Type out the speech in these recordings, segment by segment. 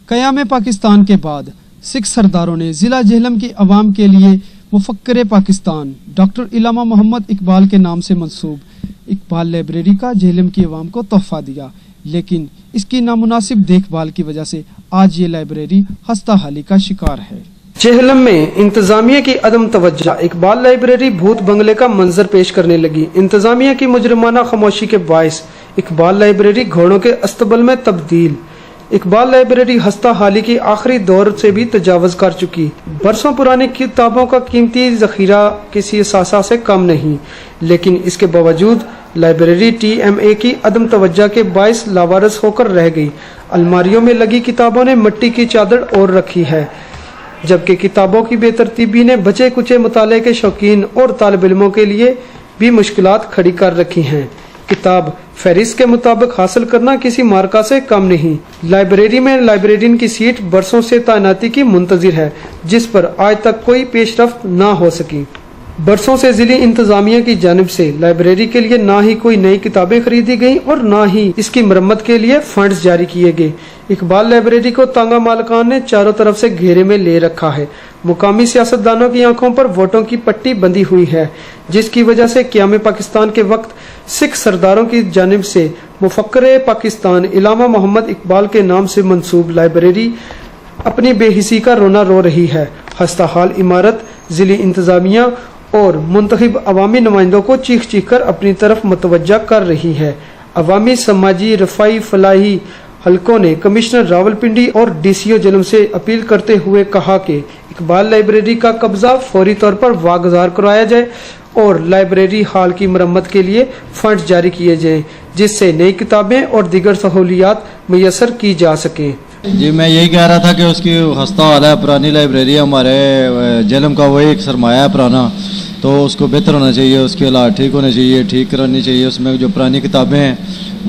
क़याम पाकिस्तान के बाद सिख सरदारों ने ज़िला झेलम की आवाम के लिए मुफक्किर पाकिस्तान डॉक्टर इलामा मोहम्मद इकबाल के नाम से मंसूब इकबाल लाइब्रेरी का झेलम की आवाम को तोहफा दिया, लेकिन इसकी नामुनासिब देखभाल की वजह से आज ये लाइब्रेरी खस्ताहाली का शिकार है। झेलम में इंतजामिया की अदम तवज्जो, इकबाल लाइब्रेरी भूत बंगले का मंजर पेश करने लगी। इंतजामिया की मुजरिमाना खामोशी के बायस इकबाल लाइब्रेरी घोड़ों के अस्तबल में तब्दील। इकबाल लाइब्रेरी हस्ता हाली की आखिरी दौर से भी तजावज़ कर चुकी। बरसों पुरानी किताबों का कीमती ज़ख़ीरा किसी सासा से कम नहीं, लेकिन इसके बावजूद लाइब्रेरी TMA की अदम तवज्जो के बायस लावारिस होकर रह गई। अलमारियों में लगी किताबों ने मिट्टी की चादर ओढ़ रखी है, जबकि किताबों की बेतरतीबी ने बचे कुचे मुताले के शौकीन और तालिब इल्मों के लिए भी मुश्किलात खड़ी कर रखी हैं। किताब फहरिस्त के मुताबिक हासिल करना किसी मार्का से कम नहीं। लाइब्रेरी में लाइब्रेरियन की सीट बरसों से तैनाती की मुंतजिर है, जिस पर आज तक कोई पेशरफ्त ना हो सकी। बरसों से जिली इंतजामिया की जानिब से लाइब्रेरी के लिए ना ही कोई नई किताबें खरीदी गईं और ना ही इसकी मरम्मत के लिए फंड्स जारी किए गए। इकबाल लाइब्रेरी को तांगा मालकान ने चारों तरफ से घेरे में ले रखा है। मुकामी सियासतदानों की आंखों पर वोटों की पट्टी बंधी हुई है, जिसकी वजह से क़याम पाकिस्तान के वक्त सिख सरदारों की जानिब से मुफक्किर पाकिस्तान इलामा मोहम्मद इकबाल के नाम से मंसूब लाइब्रेरी अपनी बेहिसी का रोना रो रही है। खस्ताहाल इमारत जिली इंतजामिया और मुंतखब अवामी नुमाइंदों को चीख चीख कर अपनी तरफ मुतवज्जा कर रही है। अवामी समाजी रफाई फलाही हलकों ने कमिश्नर रावलपिंडी और DCO झेलम से अपील करते हुए कहा कि इकबाल लाइब्रेरी का कब्जा फौरी तौर पर वागुजार करवाया जाए और लाइब्रेरी हाल की मरम्मत के लिए फंड जारी किए जाएं, जिससे नई किताबें और दीगर सहूलियात मुयस्सर की जा सकें। जी मैं यही कह रहा था कि उसकी खस्ता हाल है। पुरानी लाइब्रेरी हमारे झेलम का वही एक सरमाया है पुराना, तो उसको बेहतर होना चाहिए, उसके हालात ठीक होने चाहिए, ठीक करानी चाहिए। उसमें जो पुरानी किताबें हैं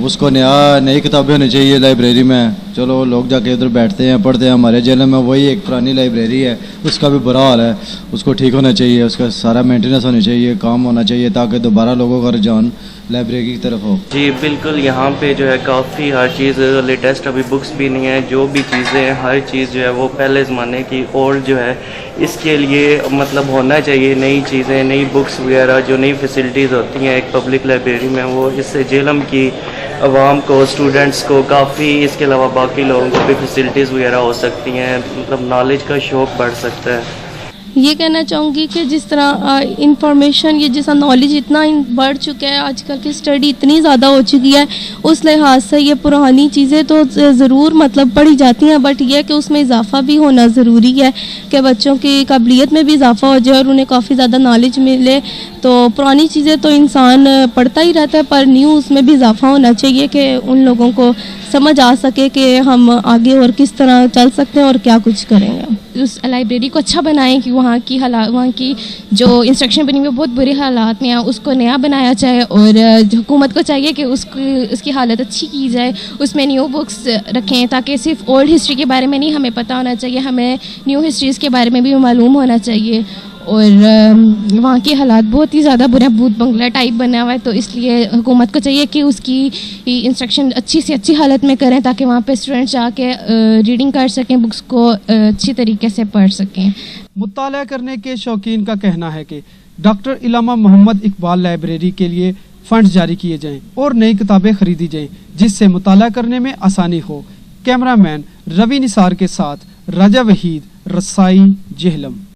उसको नई किताबें होनी चाहिए लाइब्रेरी में। चलो लोग जाके उधर बैठते हैं पढ़ते हैं। हमारे झेलम में वही एक पुरानी लाइब्रेरी है, उसका भी बुरा हाल है, उसको ठीक होना चाहिए, उसका सारा मेंटेनेंस होनी चाहिए, काम होना चाहिए, ताकि दोबारा लोगों का रुझान लाइब्रेरी की तरफ हो। जी बिल्कुल, यहाँ पे जो है काफ़ी हर चीज़ लेटेस्ट, अभी बुक्स भी नहीं है, जो भी चीज़ें हैं हर चीज़ जो है वो पहले ज़माने की, और जो है इसके लिए मतलब होना चाहिए नई चीज़ें, नई बुक्स वगैरह, जो नई फैसिलिटीज़ होती हैं एक पब्लिक लाइब्रेरी में, वो इससे झेलम की आवाम को, स्टूडेंट्स को काफ़ी, इसके अलावा बाकी लोगों को भी फैसिलिटीज़ वगैरह हो सकती हैं, मतलब नॉलेज का शौक़ बढ़ सकता है। ये कहना चाहूँगी कि जिस तरह इंफॉर्मेशन, ये जैसा नॉलेज इतना बढ़ चुका है, आजकल की स्टडी इतनी ज़्यादा हो चुकी है, उस लिहाज से ये पुरानी चीज़ें तो ज़रूर मतलब पढ़ी जाती हैं, बट ये कि उसमें इजाफ़ा भी होना ज़रूरी है कि बच्चों की काबिलियत में भी इजाफ़ा हो जाए और उन्हें काफ़ी ज़्यादा नॉलेज मिले। तो पुरानी चीज़ें तो इंसान पढ़ता ही रहता है, पर न्यू उसमें भी इजाफ़ा होना चाहिए कि उन लोगों को समझ आ सके कि हम आगे और किस तरह चल सकते हैं और क्या कुछ करेंगे। उस लाइब्रेरी को अच्छा बनाएं कि वहाँ की जो इंस्ट्रक्शन बनी हुई है बहुत बुरे हालात में है, उसको नया बनाया जाए, और हुकूमत को चाहिए कि उसकी हालत अच्छी की जाए, उसमें न्यू बुक्स रखें, ताकि सिर्फ ओल्ड हिस्ट्री के बारे में नहीं हमें पता होना चाहिए, हमें न्यू हिस्ट्रीज़ के बारे में भी मालूम होना चाहिए। और वहाँ के हालात बहुत ही ज़्यादा बुरे, भूत बंगला टाइप बना हुआ है, तो इसलिए हुकूमत को चाहिए कि उसकी इंस्ट्रक्शन अच्छी से अच्छी हालत में करें, ताकि वहाँ पे स्टूडेंट्स जाके रीडिंग कर सकें, बुक्स को अच्छी तरीके से पढ़ सकें। मुताला करने के शौकीन का कहना है कि डॉक्टर इलामा मोहम्मद इकबाल लाइब्रेरी के लिए फंड जारी किए जाएं और नई किताबें खरीदी जाएं, जिससे मुताला करने में आसानी हो। कैमरामैन रवि निसार के साथ राजा वहीद, रसाई, झेलम।